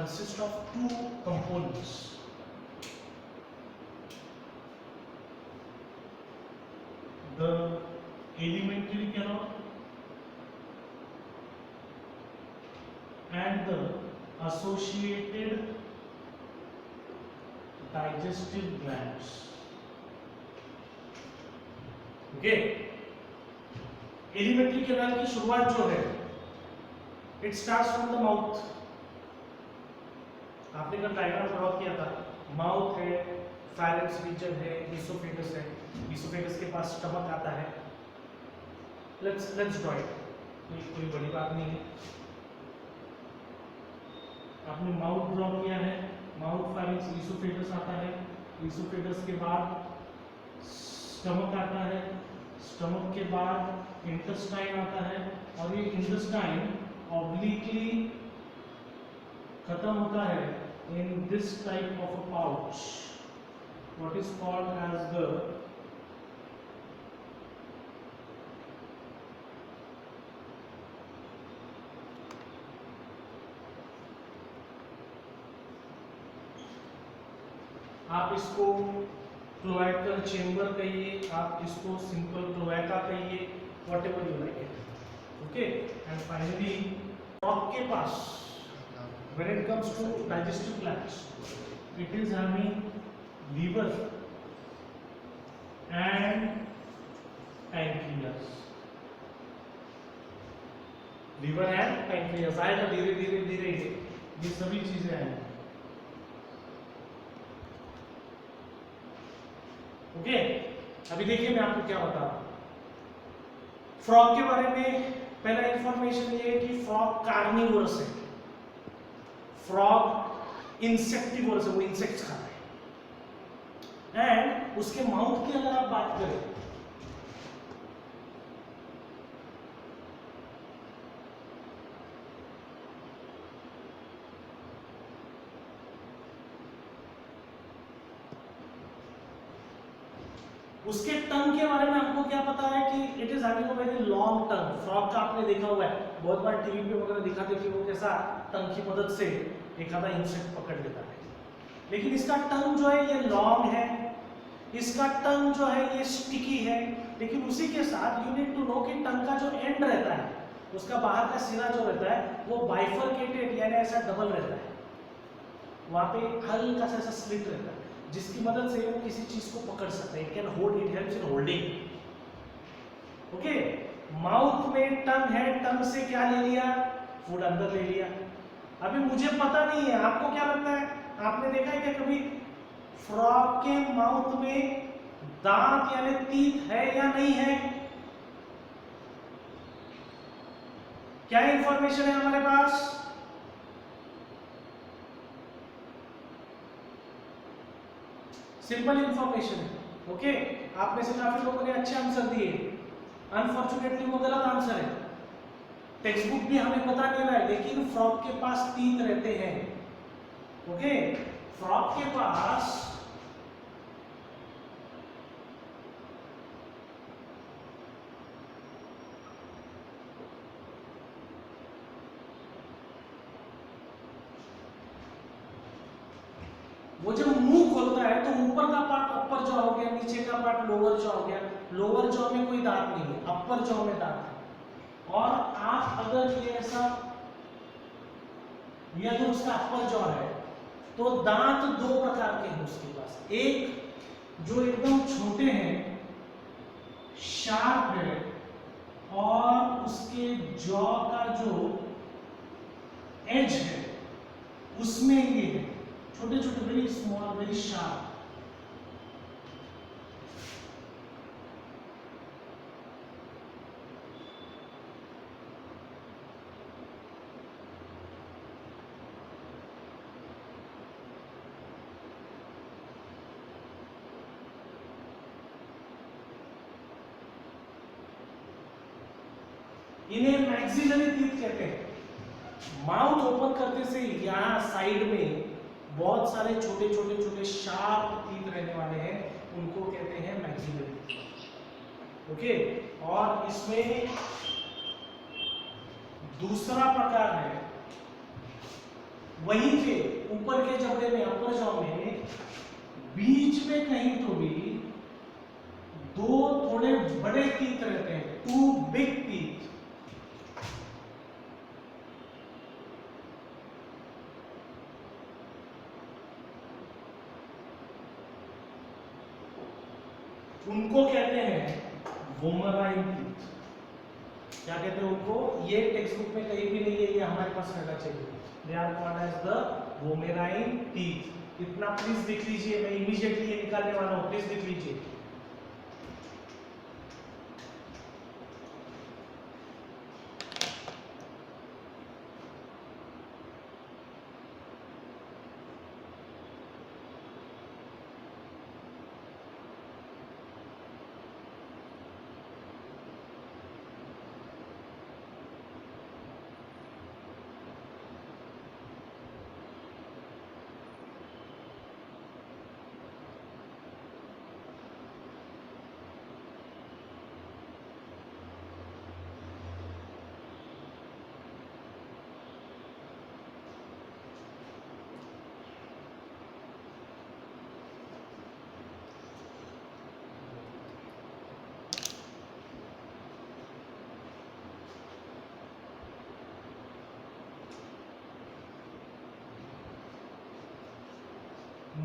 consists of two components. The alimentary canal and the associated digestive glands. Okay, alimentary canal की शुरुआत जो है it starts from the mouth. आपने कल diagram draw किया था. माउथ है, फायरेक्स रीजन है, इसोफेगस है. इसोफेगस के पास स्टमक आता है. Let's draw it. कोई बड़ी बात नहीं है. आपने माउथ ड्रॉ किया है. माउथ, फायरेक्स, इसोफेगस आता है. इसोफेगस के बाद स्टमक आता है. स्टमक के बाद इंटेस्टाइन आता है और ये इंटेस्टाइन ऑब्लिकली खत्म होता है in this type of a pouch, what is called as the आप इसको क्लोएकल चेंबर कहिए, आप इसको सिंपल क्लोएका कहिए, whatever you like it. Okay, and finally frog के पास when it comes to digestive glands it is having liver and pancreas. Liver and pancreas आएगा धीरे धीरे धीरे, ये सभी चीजें आएंगी. ओके, अभी देखिए मैं आपको क्या बता रहा हूं. फ्रॉग के बारे में पहला इंफॉर्मेशन ये है कि फ्रॉग कार्निवोरस है. फ्रॉग इंसेक्टिवोरस है, वो इंसेक्ट्स खाता है. एंड उसके माउथ की अगर आप बात करें उसके टंग के बारे में आपको क्या पता है कि it is having a very long tongue. Frog का आपने देखा हुआ है, बहुत बार टीवी पे वगैरह दिखाते कि वो कैसा टंग की मदद से एक आधा इंसेक्ट पकड़ लेता है. लेकिन इसका टंग जो है ये लॉन्ग है, इसका टंग जो है ये स्टिकी है. लेकिन उसी के साथ यू नीड टू नो कि टंग का जो एंड रहता है, उसका बाहर का सिरा जो रहता है वो बाइफरकेटेड यानी ऐसा डबल रहता है. वहां पे हल्का सा ऐसा स्लिट रहता है जिसकी मदद से वो किसी चीज को पकड़ सकता है. It can hold, it helps in holding. Okay, mouth में टंग है, टंग से क्या ले लिया, फूड अंदर ले लिया. अभी मुझे पता नहीं है, आपको क्या लगता है, आपने देखा है क्या कभी फ्रॉग के माउथ में दांत यानी टीथ है या नहीं है? क्या इंफॉर्मेशन है हमारे पास? सिंपल इंफॉर्मेशन है. ओके, आप में से काफी लोगों ने अच्छे आंसर दिए. अनफॉर्चुनेटली वो गलत आंसर है. टेक्स्ट बुक भी हमें बता नहीं रहा है, लेकिन फ्रॉग के पास टीथ रहते हैं. ओके, फ्रॉग के पास वो जब मुंह खोलता है तो ऊपर का पार्ट अपर जॉ हो गया, नीचे का पार्ट लोअर जॉ हो गया. लोअर जॉ में कोई दांत नहीं है, अपर जॉ में दांत है. और आप अगर ये ऐसा, ये अगर उसका अपर जॉ है तो दांत दो प्रकार के हैं उसके पास. एक जो एकदम छोटे हैं, शार्प है, और उसके जॉ का जो एज है उसमें ये है छोटे छोटे, वेरी स्मॉल, वेरी शार्प. इन्हें मैक्सिलरी टीथ कहते हैं. माउथ ओपन करते से यहां साइड में बहुत सारे छोटे छोटे छोटे शार्प टीथ रहने वाले हैं, उनको कहते हैं मैक्सिलरी. ओके, और इसमें दूसरा प्रकार है वहीं पे ऊपर के जबड़े में, अपर जॉ में बीच में कहीं तो भी दो थोड़े बड़े टीथ रहते हैं, टू बिग टीथ। उनको कहते हैं वोमराइन टीथ। क्या कहते हैं उनको? ये टेक्स्ट बुक में कहीं भी नहीं है, ये हमारे पास रहना चाहिए। They are called as the vomerine teeth. इतना प्लीज लिख लीजिए, मैं इमीडिएटली ये निकालने वाला हूं, प्लीज लिख लीजिए।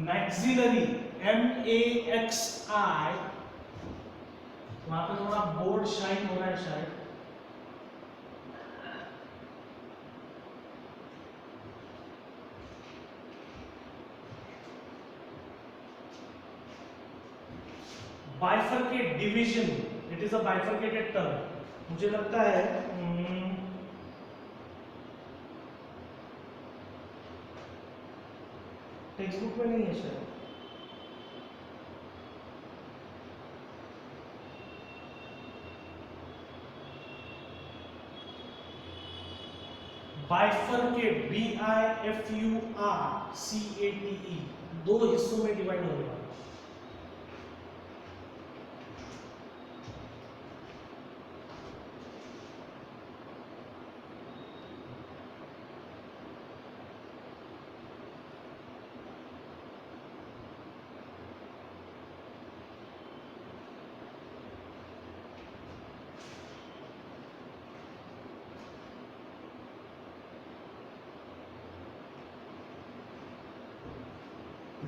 मैक्सिलरी, MAXI, वहां पे थोड़ा बोर्ड शाइन हो रहा है शायद। Bifurcate, division, it is a bifurcated term. मुझे लगता है टेक्स्ट बुक में नहीं है शायद। बाइफरकेट, BIFURCATE, दो हिस्सों में डिवाइड होने वाला।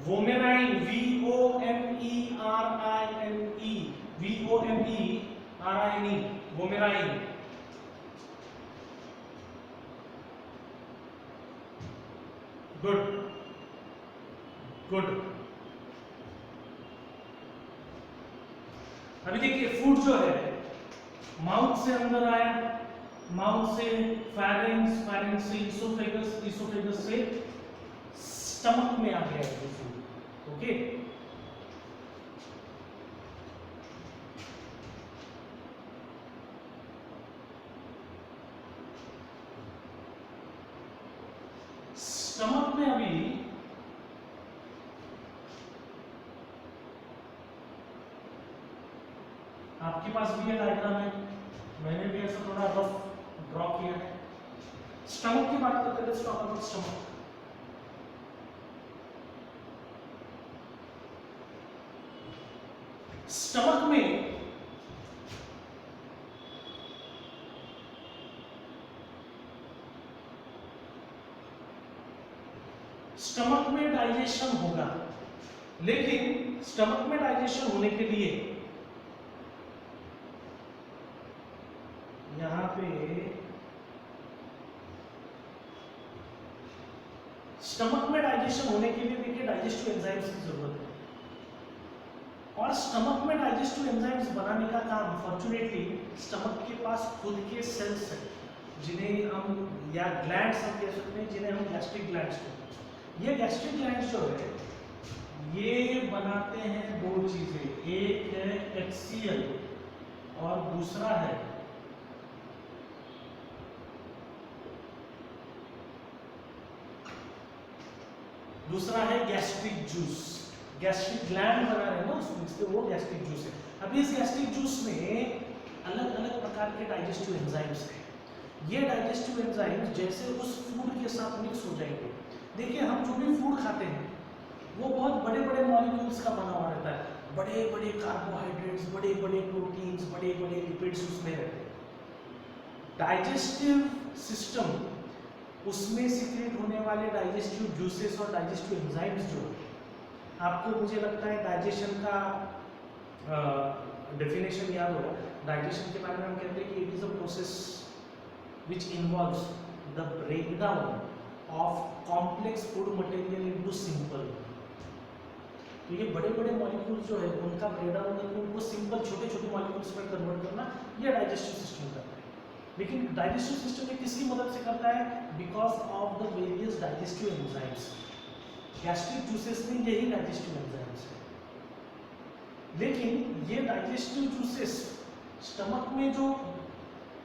Vomerine, VOMERINE, vomerine. Good good. अभी देखिए फूड जो है माउथ से अंदर आया, माउथ से फेरेंक्स, फेरेंक्स से इसोफेगस, इसोफेगस से स्टमक में आ गया है फूड। ओके, स्टमक में अभी आपके पास भी है डायग्राम है, मैंने भी ऐसा थोड़ा रफ ड्रॉ किया है। स्टमक की बात करते हैं, स्टमक, स्टमक स्टमक में स्टमक में डाइजेशन होगा, लेकिन स्टमक में डाइजेशन होने के लिए यहां पे स्टमक में डाइजेशन होने के लिए देखिए डाइजेस्टिव एंजाइम्स की जरूरत है, और स्टमक में डाइजेस्टिव एंजाइम्स बनाने का काम फॉर्चुनेटली स्टमक के पास खुद के सेल्स हैं, जिन्हें हम या ग्लैंड्स हम कह सकते हैं, जिन्हें हम गैस्ट्रिक ग्लैंड्स कहते हैं। ये गैस्ट्रिक ग्लैंड्स जो है ये बनाते हैं दो चीजें, एक है HCl और दूसरा है गैस्ट्रिक जूस। गैस्ट्रिक ग्लैंड बना रहे हैं ना उसमें, इसलिए वो गैस्ट्रिक जूस है। अब इस गैस्ट्रिक जूस में अलग अलग प्रकार के डाइजेस्टिव एंजाइम्स हैं। ये डाइजेस्टिव एंजाइम्स जैसे उस फूड के साथ मिक्स हो जाएंगे, देखिए हम जो भी फूड खाते हैं वो बहुत बड़े बड़े मॉलिक्यूल्स का बना हुआ रहता है, बड़े बड़े कार्बोहाइड्रेट्स, बड़े बड़े प्रोटीन्स, बड़े बड़े लिपिड्स उसमें रहते हैं। डाइजेस्टिव सिस्टम, उसमें सीक्रेट होने वाले डाइजेस्टिव जूसेस और डाइजेस्टिव एंजाइम्स जो है, आपको मुझे लगता है डाइजेशन का डेफिनेशन याद होगा। डाइजेशन के बारे में हम कहते हैं कि it is a process which involves the breakdown of complex food material into simple। तो ये बड़े बड़े मॉलिक्यूल जो है उनका ब्रेकडाउन करके उनको सिंपल छोटे छोटे मॉलिक्यूल्स में कन्वर्ट करना, ये डाइजेस्टिव सिस्टम करता है। लेकिन डाइजेस्टिव सिस्टम ये किसकी मदद से करता है? Because of the various digestive enzymes. Gastric juices में यही डाइजेस्टिव एंजाइम्स है। लेकिन ये डाइजेस्टिव जूसेस स्टमक में जो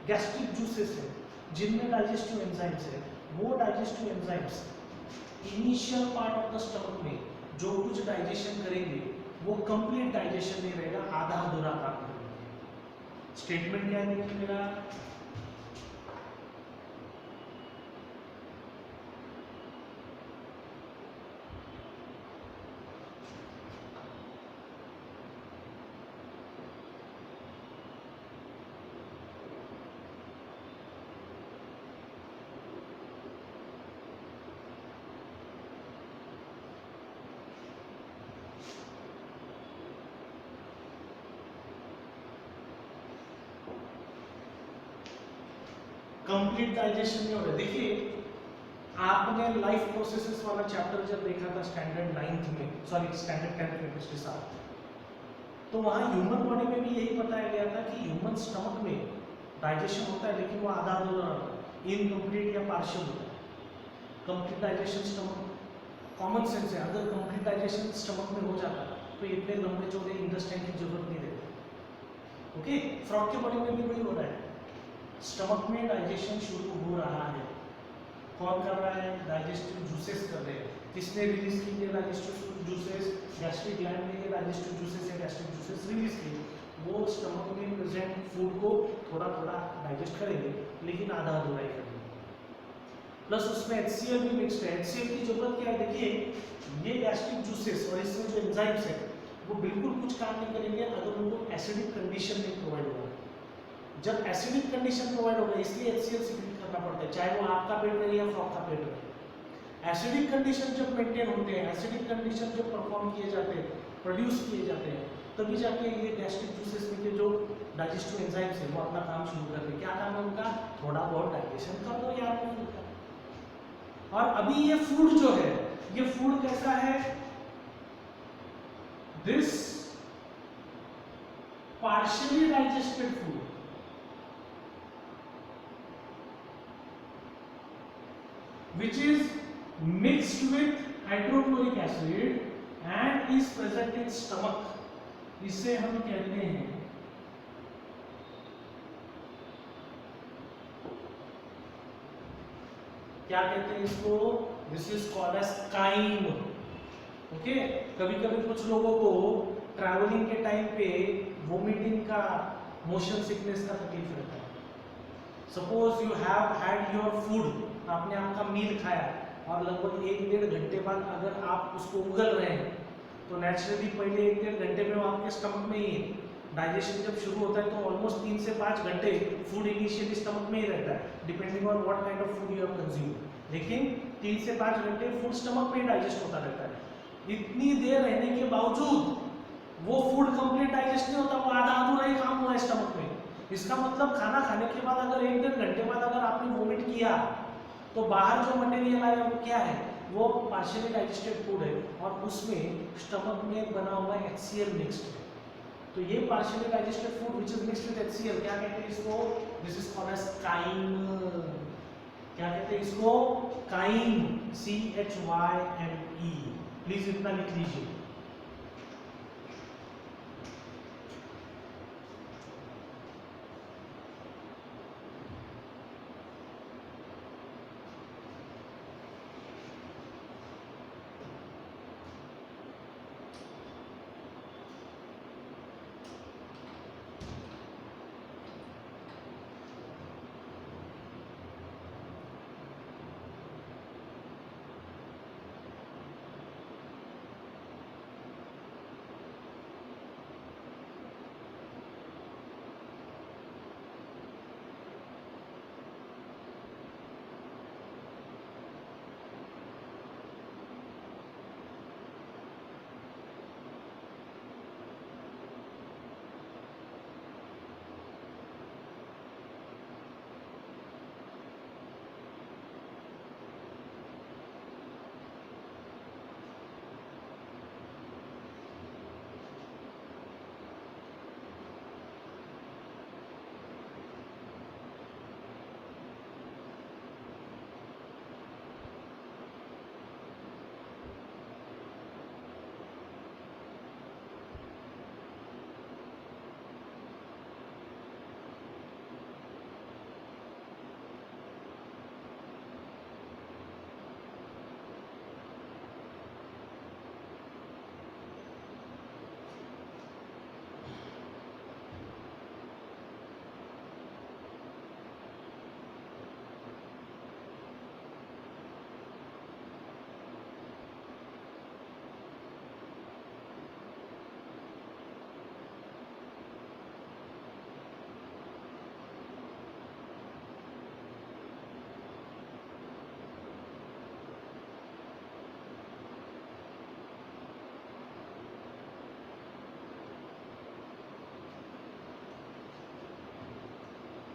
गैस्ट्रिक जूसेस है जिनमें डाइजेस्टिव एंजाइम्स है, वो digestive enzymes initial part of the stomach में जो कुछ डाइजेशन करेंगे वो कंप्लीट डाइजेशन नहीं रहेगा, आधा अधूरा काम करेंगे। स्टेटमेंट क्या है देखिए मेरा, कंप्लीट डाइजेशन नहीं हो रहा। देखिए आपने लाइफ प्रोसेसेस वाला चैप्टर जब देखा था स्टैंडर्ड 9th में, सॉरी स्टैंडर्ड 10th में पिछले साल, तो वहाँ ह्यूमन बॉडी में भी यही बताया गया था कि ह्यूमन स्टमक में डाइजेशन होता है लेकिन वो आधा अधूरा होता है, इनकम्प्लीट या पार्शियल होता है। Complete digestion stomach, common sense है, अगर कंप्लीट डाइजेशन स्टमक में हो जाता तो इतने लंबे चौड़े इंटेस्टाइन की जरूरत नहीं रहती। ओके, फ्रॉग के बॉडी में भी वही हो रहा है, स्टमक में डाइजेशन शुरू हो रहा है। कौन कर रहा है? डाइजेस्टिव जूसेस कर रहे हैं। किसने रिलीज किए डाइजेस्टिव जूसेस? गैस्ट्रिक ग्लैंड ने ये डाइजेस्टिव जूसेस या गैस्ट्रिक जूसेस रिलीज किए। वो स्टमक में प्रेजेंट फूड को थोड़ा थोड़ा डाइजेस्ट करेंगे लेकिन आधा अधूरा ही करेंगे। प्लस उसमें HCl भी मिक्स्ड है। HCl की जरूरत क्या है? देखिए ये गैस्ट्रिक जूसेस और इसमें जो एंजाइम्स है वो बिल्कुल कुछ काम नहीं करेंगे अगर उनको एसिडिक कंडीशन नहीं प्रोवाइड होगा। जब एसिडिक कंडीशन प्रोवाइड होगा इसलिए HCl सीक्रेट करना पड़ता है, चाहे वो आपका पेट रहे या फ्रॉग का पेट रहे। एसिडिक कंडीशन जब मेंटेन होते हैं, एसिडिक कंडीशन जब परफॉर्म किए जाते हैं, प्रोड्यूस किए जाते हैं, तभी जाके ये गैस्ट्रिक जूसेस में के जो डाइजेस्टिव एंजाइम्स है वो अपना काम शुरू करते हैं। क्या काम है उनका? थोड़ा बहुत डाइजेशन कर दो यार फूड का। और अभी ये फूड जो है, ये फूड कैसा है? This partially digested food which is mixed with hydrochloric acid and is present in stomach, इसे हम कहते हैं क्या कहते हैं इसको? This is called as chyme. Okay, कभी कभी कुछ लोगों को ट्रैवलिंग के टाइम पे वोमिटिंग का, मोशन सिकनेस का तकलीफ रहता है। Suppose you have had your food, आपने आपका मील खाया और लगभग 1-1.5 घंटे बाद अगर आप उसको उगल रहे हैं तो नेचुरली पहले 1-1.5 घंटे में वो आपके स्टमक में ही है। डाइजेशन जब शुरू होता है तो ऑलमोस्ट 3 से 5 घंटे फूड इनिशियली स्टमक में ही रहता है, depending on what kind of food you have consume. लेकिन 3 से 5 घंटे फूड स्टमक में ही डाइजेस्ट होता रहता है। इतनी देर रहने के बावजूद वो फूड कंप्लीट डाइजेस्ट नहीं होता, वो आधा अधूरा ही काम हुआ है स्टमक में। इसका मतलब खाना खाने के बाद अगर 1-1.5 घंटे बाद अगर आपने वोमिट किया तो बाहर जो मटेरियल आया वो क्या है? वो पार्शियली डाइजेस्टेड फूड है और उसमें स्टमक में बना हुआ HCl मिक्स्ड है। तो ये partially digested food which is mixed with HCl, क्या कहते हैं इसको? This is called as chyme. क्या कहते हैं इसको? Crime, CHYME। प्लीज इतना लिख लीजिए।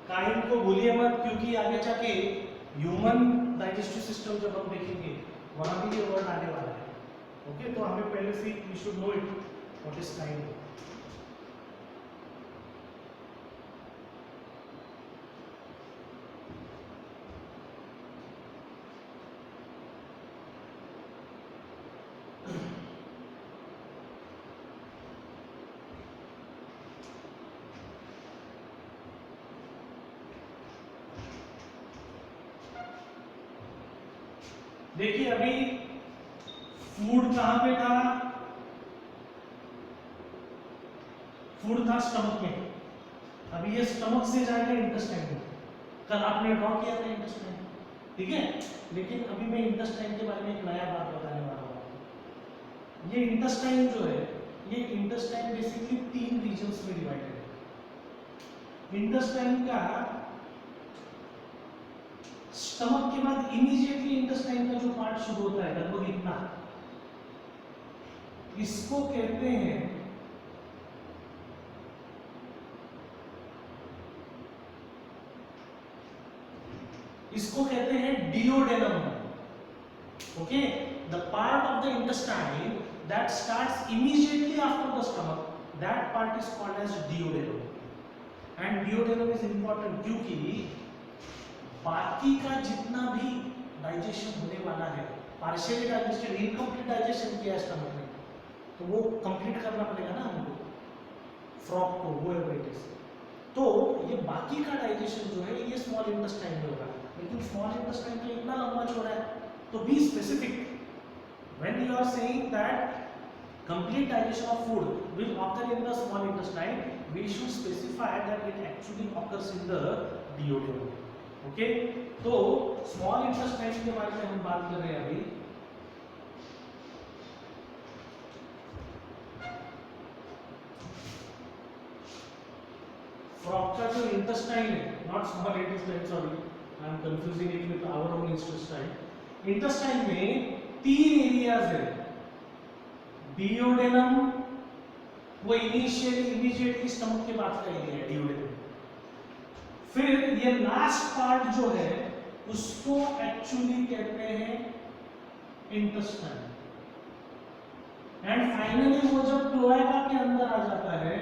काइंड को भूलिए मत, क्योंकि आगे जाके ह्यूमन डाइजेस्टिव सिस्टम जब हम देखेंगे वहां भी ये वर्ड आने वाला है। ओके, तो हमें पहले से we should know it what is काइंड। देखिए अभी फूड कहां पे था, फूड था स्टमक में, अभी ये स्टमक से जाएगा इंटेस्टाइन में। कल आपने ड्रॉ किया था इंटेस्टाइन, ठीक है, लेकिन अभी मैं इंटेस्टाइन के बारे में एक नया बात बताने वाला हूं। ये इंटेस्टाइन जो है, ये इंटेस्टाइन बेसिकली 3 रीजन्स में डिवाइडेड है। इंटेस्टाइन का स्टमक के बाद इमीडिएटली इंटेस्टाइन का जो पार्ट शुरू होता है लगभग इतना, इसको कहते हैं duodenum. Okay, the part of the intestine that starts immediately after the stomach, that part is called as duodenum. And duodenum is important क्योंकि बाकी का जितना भी डाइजेशन होने वाला है, पार्शियली डाइजेस्टेड, इनकम्प्लीट डाइजेशन किया है स्टमक में, तो वो कंप्लीट करना पड़ेगा ना हमको, फ्रॉग को, वो एवरेटिस। तो ये बाकी का डाइजेशन जो है ये स्मॉल इंटेस्टाइन में होगा, लेकिन स्मॉल इंटेस्टाइन तो इतना लंबा चौड़ा है, तो be specific when you are saying that complete digestion of food will occur in the small intestine, we should specify that it actually occurs in the duodenum. Okay, तो स्मॉल इंटेस्टाइन के बारे में हम बात कर रहे हैं अभी। फ्रॉग का जो इंटेस्टाइन है, not small intestine, sorry I am confusing it with our own intestine. Intestine में 3 एरियाज है। डिओडेनम वो इमीडिएटली स्टमक के बाद का एरिया है डिओडेनम। फिर ये लास्ट पार्ट जो है उसको एक्चुअली कहते हैं इंटेस्टाइन। एंड फाइनली वो जब क्लोएका के अंदर आ जाता है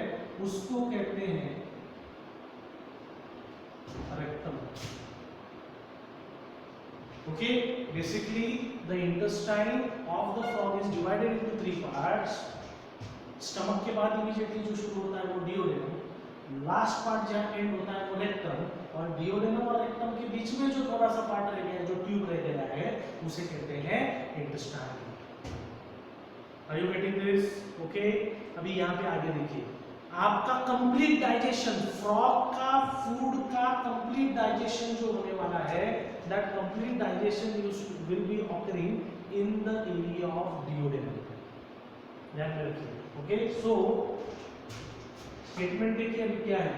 उसको कहते हैं rectum. Okay, basically the intestine of the frog is divided into 3 parts. Stomach के बाद इमीडिएटली जो शुरू होता है वो डिओडेनम, लास्ट पार्ट जहां एंड होता है वो रेक्टम, और डिओडेनम और रेक्टम के बीच में जो थोड़ा सा पार्ट रह गया है, जो ट्यूब रह गया है, उसे कहते हैं intestine. Are you getting this? Okay, अभी यहाँ पे आगे देखिए, आपका कंप्लीट डाइजेशन, फ्रॉग का फूड का कंप्लीट डाइजेशन जो होने वाला है, that complete digestion will be occurring in the area of duodenum. ध्यान में रखिए। ओके, सो स्टेटमेंट देखिए अभी क्या है।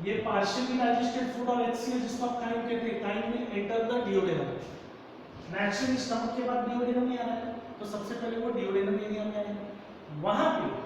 ये पार्शियली डाइजेस्टेड फूड और HCl जिसको आप काइम कहते हैं, chyme will enter the duodenum. Naturally stomach के बाद डिओडेनम ही आ रहा है, तो सबसे पहले वो डिओडेनम एरिया में आएगा। वहां पे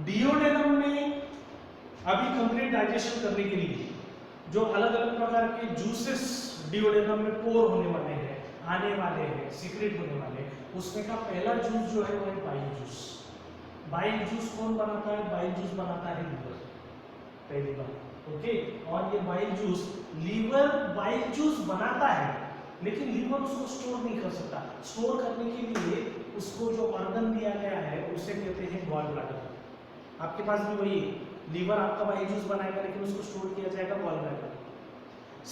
डिओडेनम में अभी कंप्लीट डाइजेशन करने के लिए जो अलग अलग प्रकार के जूसेस डिओडेनम में पोर होने वाले हैं, आने वाले हैं, सीक्रेट होने वाले हैं, उसमें का पहला जूस जो है वो है बाइल जूस। बाइल जूस कौन बनाता है? बाइल जूस बनाता है लीवर, पहली बात। ओके, और ये bile juice, liver bile juice बनाता है, लेकिन लीवर उसको स्टोर नहीं कर सकता। स्टोर करने के लिए उसको जो ऑर्गन दिया गया है उसे कहते हैं गॉल ब्लैडर। आपके पास भी वही है, लीवर आपका बाइल जूस बनाएगा लेकिन उसको स्टोर किया जाएगा गॉल ब्लैडर।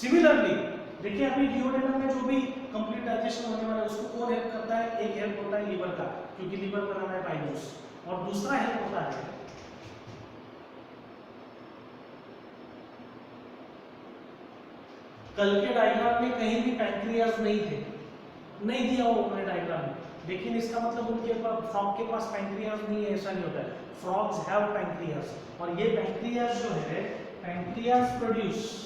सिमिलरली देखिए अभी डिओडेनम में जो भी कंप्लीट डाइजेशन होने वाला है उसको कौन हेल्प करता है? एक हेल्प होता है लीवर का, क्योंकि लीवर बना रहा है बाइल जूस, और दूसरा हेल्प होता है कल के डायग्राम में कहीं भी पैंक्रियाज नहीं थे, नहीं दिया वो उन्होंने डायग्राम में, लेकिन इसका मतलब उनके पास, फ्रॉग के पास पैंक्रियाज नहीं है ऐसा नहीं होता है। फ्रॉग्स हैव पैंक्रियाज, और ये पैंक्रियाज जो है pancreas produce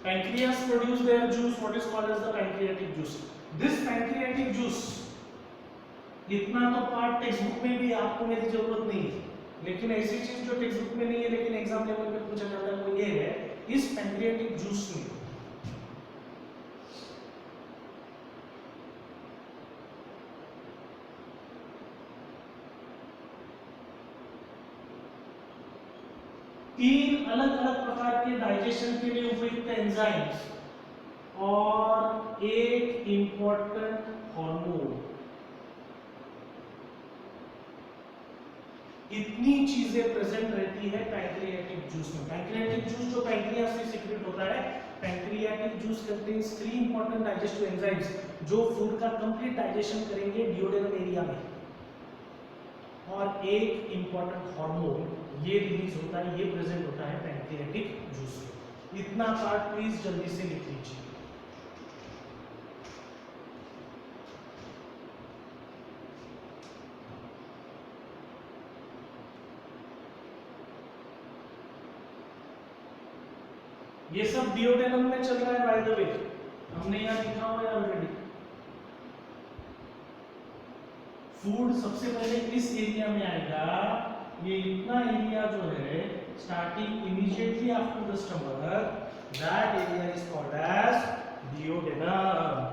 pancreas produce their juice, what is called as the pancreatic juice. This pancreatic juice, इतना तो पार्ट टेक्स्ट बुक में भी आपको मेरी जरूरत नहीं है, लेकिन ऐसी चीज जो टेक्स्ट बुक में नहीं है लेकिन एग्जाम लेवल पे पूछा जाता है वो ये है, इस पैंक्रियाटिक जूस में तीन अलग अलग प्रकार के डाइजेशन के लिए उपयुक्त एंजाइम्स और एक इंपॉर्टेंट हार्मोन, इतनी चीजें प्रेजेंट रहती है पैंक्रियाटिक जूस में। पैंक्रियाटिक जूस जो पैंक्रियास से सीक्रेट होता है, pancreatic juice contains 3 important digestive enzymes जो फूड का कंप्लीट डाइजेशन करेंगे डिओडेनम एरिया में, और एक इंपॉर्टेंट हार्मोन ये रिलीज होता है, ये प्रेजेंट होता है पैंक्रियाटिक जूस में। इतना पार्ट प्लीज जल्दी से लिख लीजिए। ये सब डिओडेनम में चल रहा है बाय द वे, हमने यहाँ लिखा हुआ है ऑलरेडी। फूड सबसे पहले इस एरिया में आएगा, ये इतना एरिया जो है starting immediately after the stomach, that area is called as duodenum.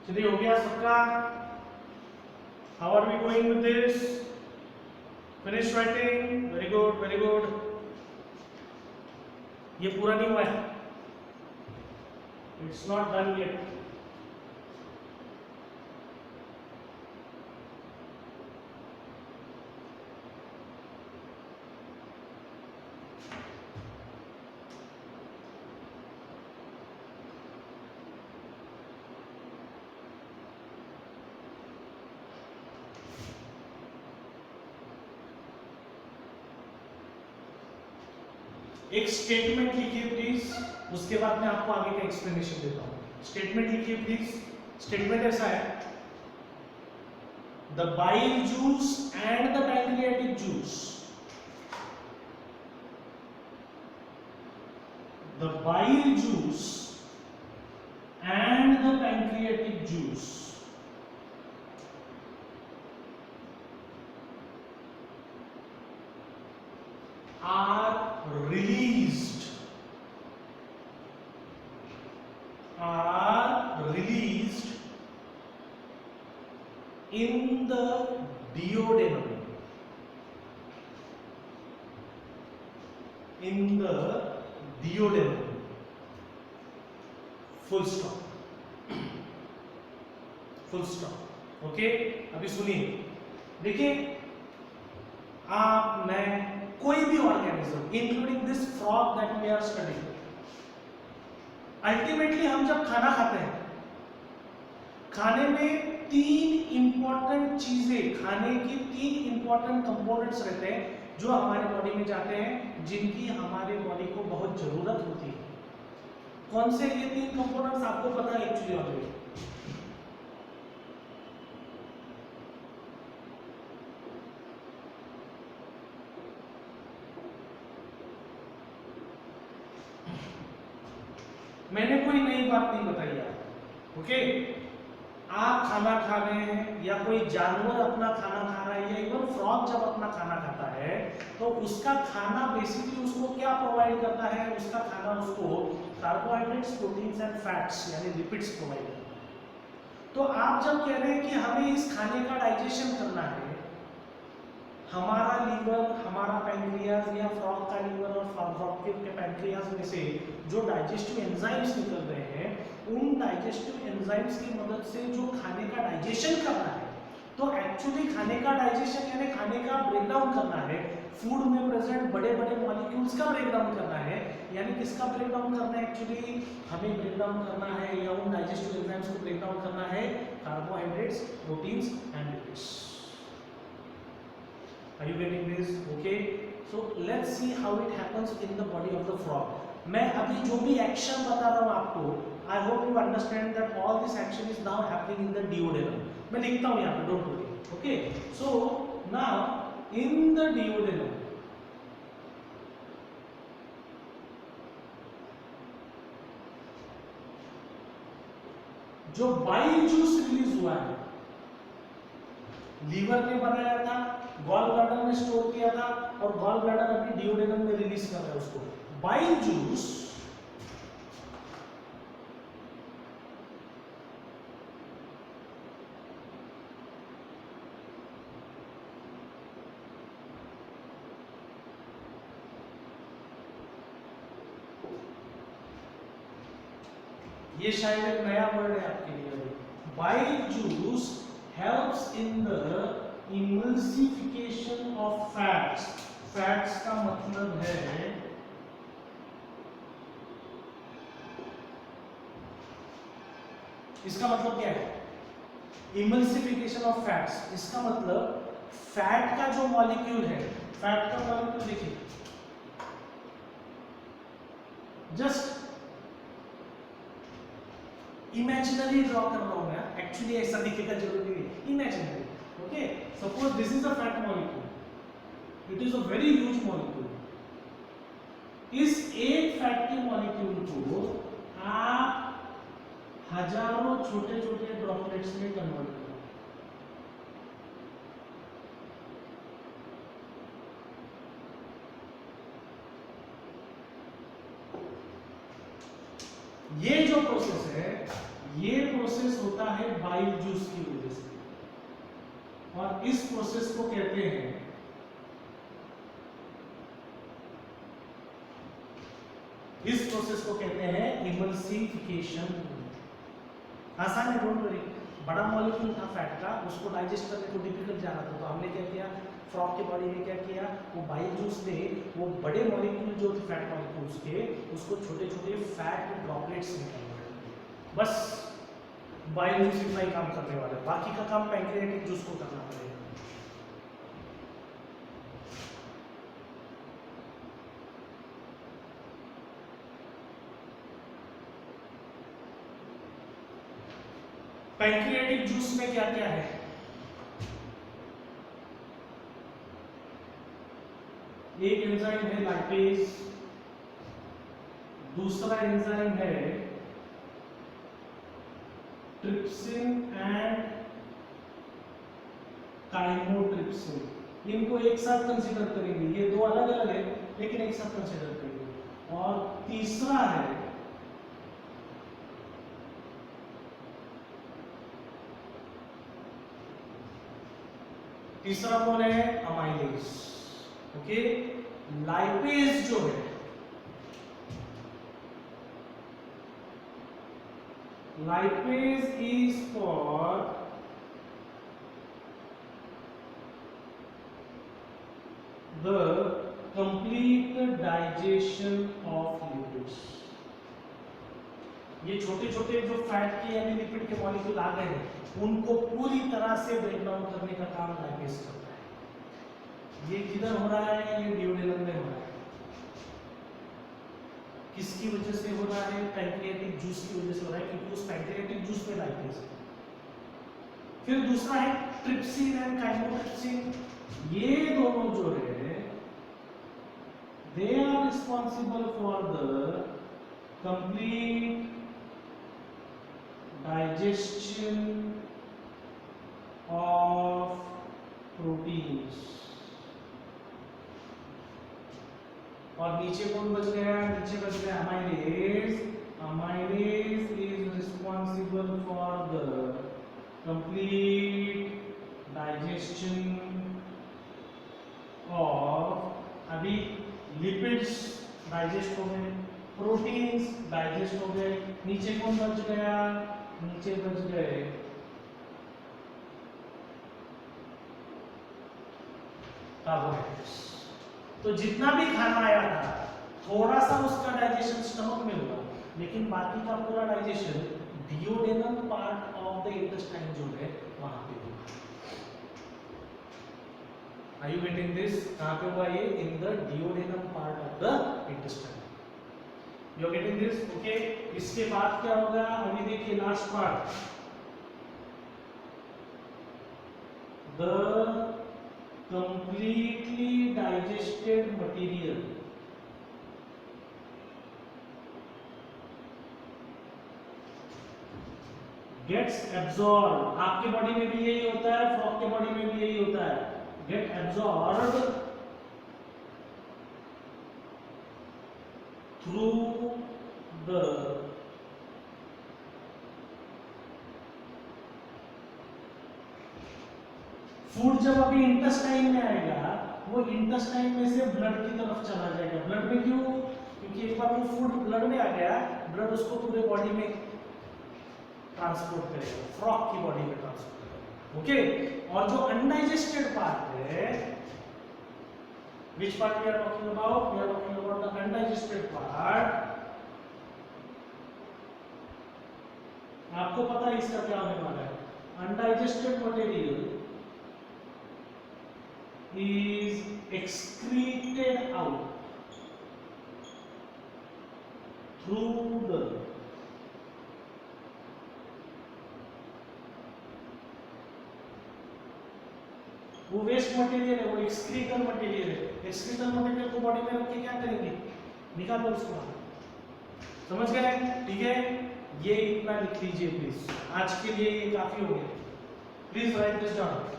चलिए हो गया सबका। How are we going with this? Finish writing, very good very good. ये पूरा नहीं हुआ है, इट्स नॉट डन येट। एक स्टेटमेंट लिखिए प्लीज, उसके बाद मैं आपको आगे का एक्सप्लेनेशन देता हूं। स्टेटमेंट लिखिए प्लीज। स्टेटमेंट ऐसा है, the bile juice and the pancreatic juice, the bile juice and the pancreatic juice are released in the duodenum, in the duodenum, full stop, full stop। Okay, अभी सुनिए, देखिए आप, मैं, कोई भी organism including this frog that we are studying, ultimately हम जब खाना खाते हैं, खाने में तीन इंपॉर्टेंट चीजें, खाने की तीन इंपॉर्टेंट कंपोनेंट्स रहते हैं जो हमारे बॉडी में जाते हैं, जिनकी हमारे बॉडी को बहुत जरूरत होती है। कौन से ये तीन कंपोनेंट्स आपको पता है एक्चुअली ऑलरेडी? मैंने कोई नई बात नहीं बताई आप, ओके? आप खाना खा रहे हैं या कोई जानवर अपना खाना खा रहा है या इवन फ्रॉग जब अपना खाना खाता है तो उसका खाना बेसिकली उसको क्या प्रोवाइड करता है? उसका खाना उसको कार्बोहाइड्रेट्स, प्रोटीन्स एंड फैट्स यानी लिपिड्स प्रोवाइड करता है। तो आप जब कह रहे हैं कि हमें इस खाने का डाइजेशन करना है, हमारा लीवर, हमारा पैंक्रियाज या फ्रॉग का लीवर और फ्रॉग के पैंक्रियाज में से जो डाइजेस्टिव एंजाइम्स निकल रहे हैं, उन डाइजेस्टिव एंजाइम्स की मदद से जो खाने का डाइजेशन करना है, तो एक्चुअली खाने का डाइजेशन यानी खाने का ब्रेकडाउन करना है, फूड में प्रेजेंट बड़े बड़े मॉलिक्यूल्स का ब्रेकडाउन करना है, यानी किसका ब्रेकडाउन करना है? एक्चुअली हमें ब्रेकडाउन करना है या उन डाइजेस्टिव एंजाइम्स को ब्रेकडाउन करना है carbohydrates, proteins and lipids. Are you getting this? Okay. So let's see how it happens in the body of the frog. मैं अभी जो भी एक्शन बता रहा हूँ आपको, I hope you understand that all this action is now happening in the duodenum. मैं लिखता हूँ यहाँ पे, don't worry. Okay. So now in the duodenum, जो बाइल जूस रिलीज हुआ है, लीवर ने बनाया था, गॉल ब्लैडर में स्टोर किया था और गॉल ब्लैडर अभी डिओडेनम में रिलीज कर रहा है उसको। बाइल जूस ये शायद एक नया वर्ड है आपके लिए। Bile juice helps in the emulsification of fats. Fats का मतलब है इसका मतलब क्या है? इमल्सिफिकेशन ऑफ फैट्स, इसका मतलब फैट का जो मॉलिक्यूल है, फैट का मॉलिक्यूल देखिए, जस्ट इमेजिनरी ड्रॉ कर रहा हूं मैं, एक्चुअली ऐसा दिखेगा जरूरी नहीं, imaginary. Okay, suppose this is a fat molecule, it is a very huge molecule. इस एक फैट के मॉलिक्यूल को आप हजारों छोटे छोटे ड्रॉपलेट्स में कन्वर्ट करो। ये जो प्रोसेस है, ये प्रोसेस होता है बाइल जूस की वजह से, और इस प्रोसेस को कहते हैं इमल्सिफिकेशन। आसान है, डोंट वरी। बड़ा मॉलिक्यूल था फैट का, उसको डाइजेस्ट करने को डिफिकल्ट जा रहा था, तो हमने क्या किया, फ्रॉग के बॉडी में क्या किया, वो बाइल जूस ने वो बड़े मॉलिक्यूल जो थे फैट मॉलिक्यूल्स के, उसको छोटे छोटे फैट ड्रॉपलेट्स में कन्वर्ट किया। बस बाइल जूस इतना ही काम करने वाला है, बाकी का काम पैंक्रियाटिक जूस को करना पड़ेगा। पैंक्रियाटिक जूस में क्या क्या है, एक एंजाइम है लाइपेज, दूसरा एंजाइम है ट्रिप्सिन एंड काइमोट्रिप्सिन। इनको एक साथ कंसीडर करेंगे, ये दो अलग अलग है लेकिन एक साथ कंसीडर करेंगे। और तीसरा है तीसरा कौन है, अमाइलेज। ओके, लाइपेज जो है, lipase is for the complete digestion of lipids. ये छोटे छोटे जो फैट के यानी लिपिड के मॉलिक्यूल आ गए हैं, उनको पूरी तरह से ब्रेक डाउन करने का काम लाइपेज करता है। ये किधर हो रहा है, ये ड्यूडेनम में हो रहा है। किसकी वजह से हो रहा है, पैंक्रियाटिक जूस की वजह से हो रहा है, क्योंकि उस पैंक्रियाटिक जूस में लाइपेज है। फिर दूसरा है ट्रिप्सिन एंड काइमोट्रिप्सिन। ये दोनों जो है, they are responsible for the complete digestion of proteins। और नीचे कौन बच गया, नीचे बच गया amylase. Amylase is responsible for the complete digestion of, अभी लिपिड्स डाइजेस्ट हो गए, प्रोटीन्स डाइजेस्ट हो गए, नीचे कौन बच गया, नीचे बच गए कार्बोहाइड्रेट्स। तो जितना भी खाना आया था, थोड़ा सा उसका डाइजेशन स्टमक में हुआ, लेकिन बाकी का पूरा digestion duodenum part of the intestine जो है वहां पे हुआ। Are you getting this? कहां पे हुआ ये? In the duodenum part of the intestine. You are getting this? Okay, इसके बाद क्या होगा, अभी देखिए last part, the completely digested material gets absorbed। आपके बॉडी में भी यही होता है, फ्रॉग के बॉडी में भी यही होता है, get absorbed through the food. जब अभी इंटेस्टाइन में आएगा, वो इंटेस्टाइन में से ब्लड की तरफ चला जाएगा। ब्लड में क्यों? क्योंकि एक बार वो फूड ब्लड में आ गया, ब्लड उसको पूरे बॉडी में ट्रांसपोर्ट करेगा, फ्रॉग की बॉडी में ट्रांसपोर्ट करेगा। ओके, और जो अनडाइजेस्टेड पार्ट है, which part we are talking about? We are talking about the undigested part। आपको पता है इसका क्या होने वाला है? Undigested material is excreted out through the वो वेस्ट मटेरियल है, वो एक्सक्रीटल मटेरियल है। एक्सक्रीटल मटेरियल को बॉडी में रख के क्या करेंगे, निकाल दो उसको। समझ गए? ठीक है, ये इतना लिख लीजिए प्लीज, आज के लिए ये काफी हो गया। Please right this down.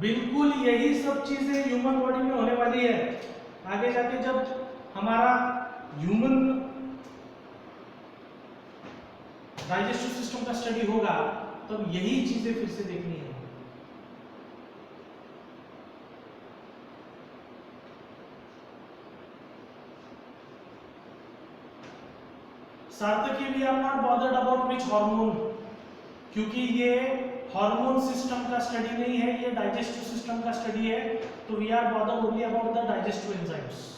बिल्कुल यही सब चीजें ह्यूमन बॉडी में होने वाली है। आगे जाके जब हमारा ह्यूमन डाइजेस्टिव सिस्टम का स्टडी होगा तब यही चीजें फिर से देखनी है। सार्थकी we are not bothered about which hormone, क्योंकि ये हार्मोन सिस्टम का स्टडी नहीं है, ये डाइजेस्टिव सिस्टम का स्टडी है, तो we are bothered only about the digestive enzymes.